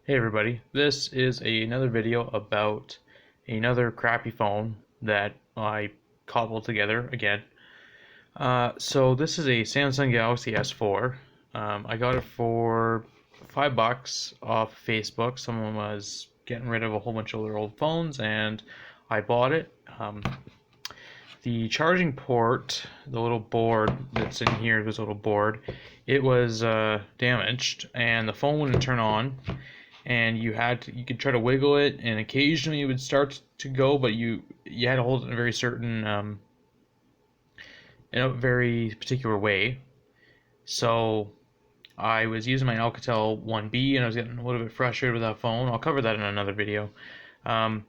Hey everybody, this is another video about another crappy phone that I cobbled together again. So this is a Samsung Galaxy S4. I got it for $5 off Facebook. Someone was getting rid of a whole bunch of their old phones and I bought it. The charging port, the little board that's in here, this little board, it was damaged and the phone wouldn't turn on, and you could try to wiggle it, and occasionally it would start to go, but you had to hold it in a very certain in a very particular way. So I was using my Alcatel 1B and I was getting a little bit frustrated with that phone. I'll cover that in another video. Um,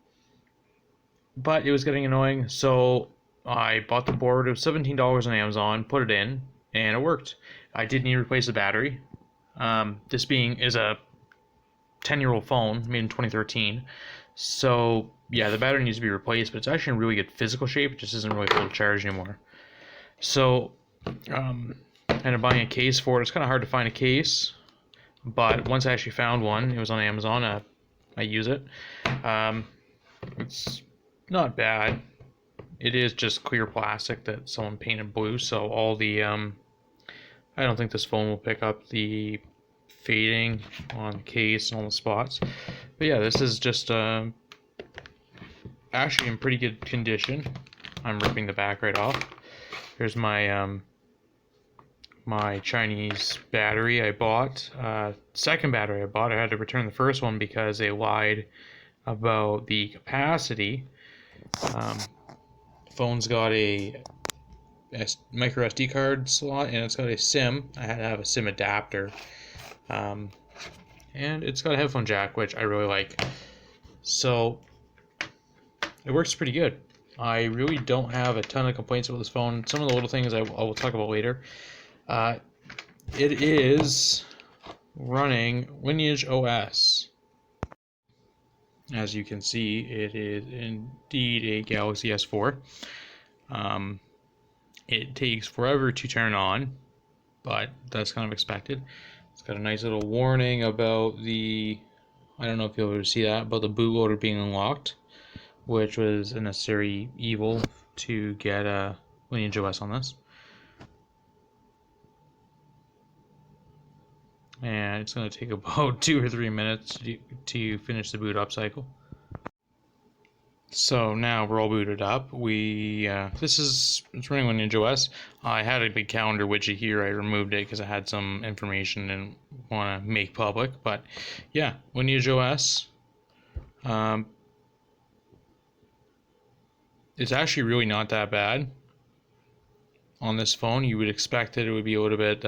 but it was getting annoying, so I bought the board. It was $17 on Amazon, put it in, and it worked. I did need to replace the battery. This being is a 10-year-old phone made in 2013. So yeah, the battery needs to be replaced, but it's actually in really good physical shape. It just isn't really full charge anymore. So ended up buying a case for it. It's kind of hard to find a case, but once I actually found one, it was on Amazon. I use it. It's not bad. It is just clear plastic that someone painted blue, so all the I don't think this phone will pick up the fading on the case and all the spots. But yeah, this is just actually in pretty good condition. I'm ripping the back right off. Here's my my Chinese battery I bought. Second battery I bought, I had to return the first one because they lied about the capacity. Phone's got a micro SD card slot and it's got a SIM. I had to have a SIM adapter. And it's got a headphone jack, which I really like. So it works pretty good. I really don't have a ton of complaints about this phone. Some of the little things I will talk about later. It is running Lineage OS. As you can see, it is indeed a Galaxy S4. It takes forever to turn on, but that's kind of expected. It's got a nice little warning about the, I don't know if you'll be able to see that, about the bootloader being unlocked, which was a necessary evil to get a Lineage OS on this. And it's going to take about 2 or 3 minutes to finish the boot up cycle. So now we're all booted up. It's running Lineage OS. I had a big calendar widget here. I removed it because I had some information and want to make public. But yeah, Lineage OS. It's actually really not that bad on this phone. You would expect that it would be a little bit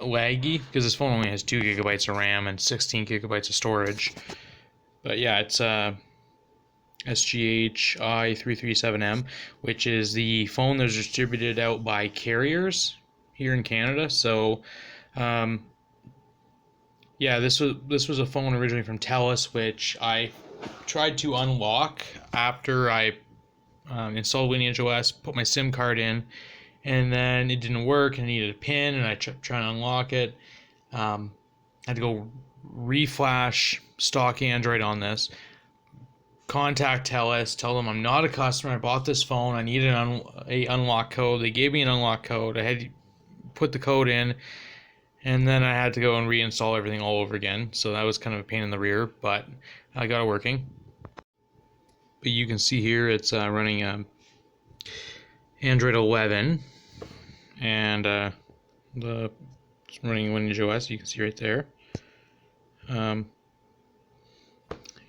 laggy because this phone only has 2 gigabytes of RAM and 16 gigabytes of storage. But yeah, it's SGH i337M, which is the phone that's distributed out by carriers here in Canada. So yeah, this was a phone originally from TELUS, which I tried to unlock after I installed Lineage OS, put my SIM card in, and then it didn't work and I needed a pin, and I tried to unlock it. I had to go reflash stock Android on this, contact TELUS, tell them I'm not a customer, I bought this phone, I need an unlock code. They gave me an unlock code. I had to put the code in, and then I had to go and reinstall everything all over again. So that was kind of a pain in the rear, but I got it working. But you can see here it's running Android 11, and it's running Lineage OS. You can see right there.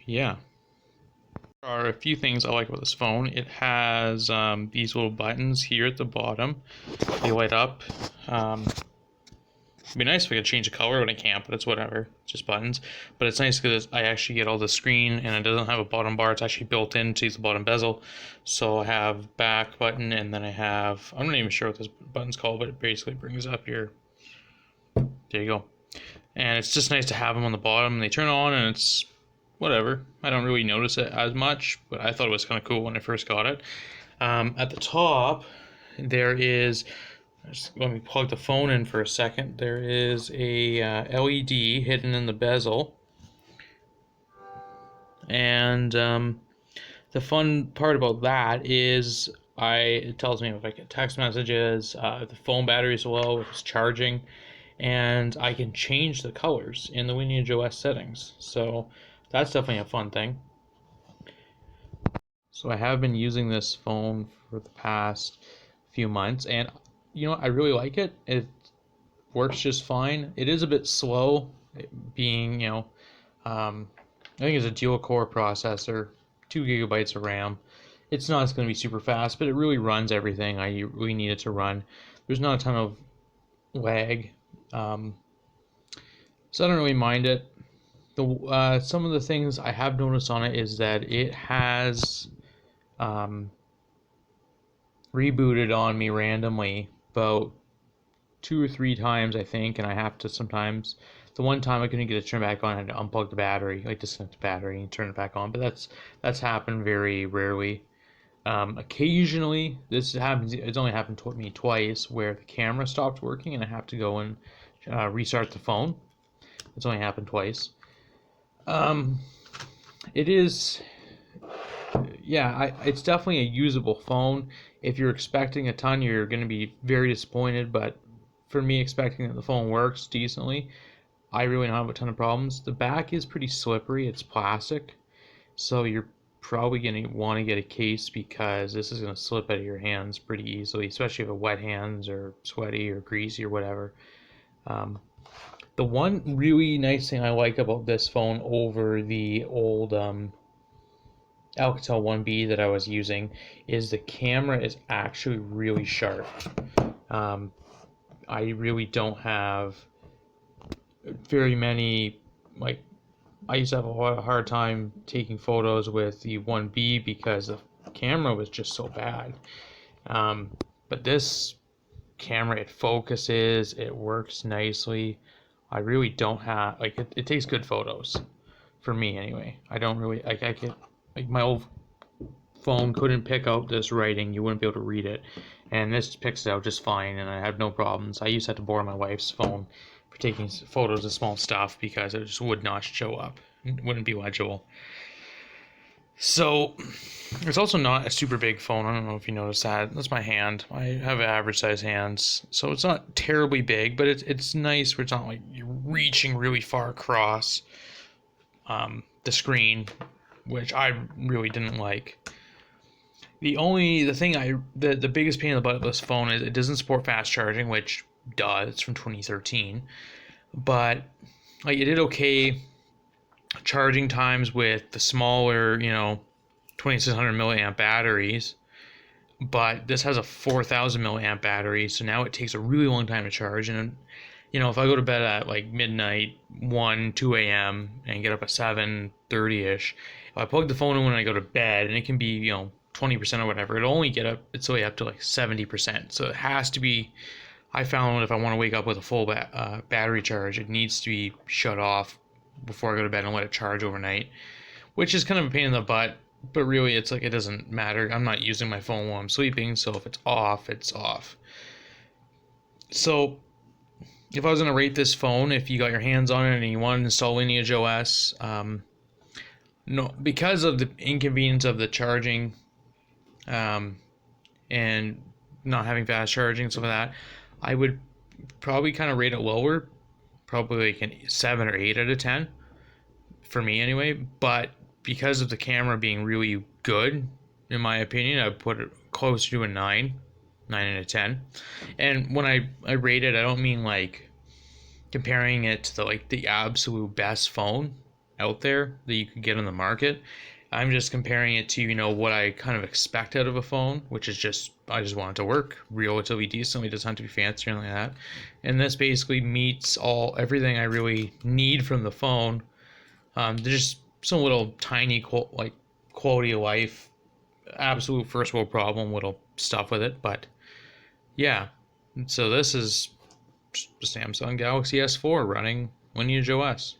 Yeah. There are a few things I like about this phone. It has these little buttons here at the bottom. They light up. It'd be nice if I could change the color, but I can't, but it's whatever. It's just buttons. But it's nice because I actually get all the screen, and it doesn't have a bottom bar. It's actually built into the bottom bezel. So I have back button, and then I have, I'm not even sure what this button's called, but it basically brings up your, there you go. And it's just nice to have them on the bottom. They turn on, and it's whatever. I don't really notice it as much, but I thought it was kind of cool when I first got it. At the top, there is Just let me plug the phone in for a second. There is a LED hidden in the bezel, and the fun part about that is it tells me if I get text messages, the phone battery is low, if it's charging, and I can change the colors in the Lineage OS settings. So that's definitely a fun thing. So I have been using this phone for the past few months, and I really like it. It works just fine. It is a bit slow, being I think it's a dual core processor, 2 gigabytes of RAM. It's not going to be super fast, but it really runs everything I really need it to run. There's not a ton of lag, um, so I don't really mind it. Some of the things I have noticed on it is that it has um, rebooted on me randomly about 2 or 3 times, I think, and I have to sometimes. The one time I couldn't get it turned back on, I had to unplug the battery, like disconnect the battery and turn it back on. But that's happened very rarely. Occasionally, this happens. It's only happened to me twice, where the camera stopped working and I have to go and restart the phone. It's only happened twice. Um, it is, yeah, it's definitely a usable phone. If you're expecting a ton, you're going to be very disappointed. But for me, expecting that the phone works decently, I really don't have a ton of problems. The back is pretty slippery. It's plastic, so you're probably going to want to get a case because this is going to slip out of your hands pretty easily, especially if you have wet hands or sweaty or greasy or whatever. Um, the one really nice thing I like about this phone over the old Alcatel 1B that I was using is the camera is actually really sharp. Um, I really don't have very many, like, I used to have a hard time taking photos with the 1B because the camera was just so bad. Um, but this camera, it focuses, it works nicely. I really don't have, like, it takes good photos for me anyway. I don't really, like, I could, like, my old phone couldn't pick out this writing, you wouldn't be able to read it. And this picks it out just fine, and I have no problems. I used to have to borrow my wife's phone for taking photos of small stuff because it just would not show up. It wouldn't be legible. So it's also not a super big phone. I don't know if you noticed that. That's my hand. I have average size hands, so it's not terribly big, but it's nice where it's not like you're reaching really far across the screen, which I really didn't like. The biggest pain in the butt of this phone is it doesn't support fast charging, which does. It's from 2013, but like it did okay charging times with the smaller, 2600 milliamp batteries, but this has a 4000 milliamp battery, so now it takes a really long time to charge. And if I go to bed at like midnight, 1, 2 a.m. and get up at 7:30 ish, if I plug the phone in when I go to bed, and it can be 20% or whatever, it's only up to like 70%. So it has to be. I found if I want to wake up with a full battery charge, it needs to be shut off before I go to bed and let it charge overnight, which is kind of a pain in the butt. But really, it's like it doesn't matter. I'm not using my phone while I'm sleeping, so if it's off, it's off. So if I was going to rate this phone, if you got your hands on it and you want to install Lineage OS, no, because of the inconvenience of the charging, and not having fast charging and stuff like that, I would probably kind of rate it lower, probably like a 7 or 8 out of 10 for me anyway. But because of the camera being really good, in my opinion, I'd put it closer to a 9 out of 10. And when I rate it, I don't mean like comparing it to the absolute best phone out there that you could get on the market. I'm just comparing it to what I kind of expect out of a phone, which is I just want it to work relatively decently. It doesn't have to be fancy or anything like that. And this basically meets everything I really need from the phone. There's just some little tiny quality of life, absolute first world problem little stuff with it, but yeah. So this is the Samsung Galaxy S4 running Lineage OS.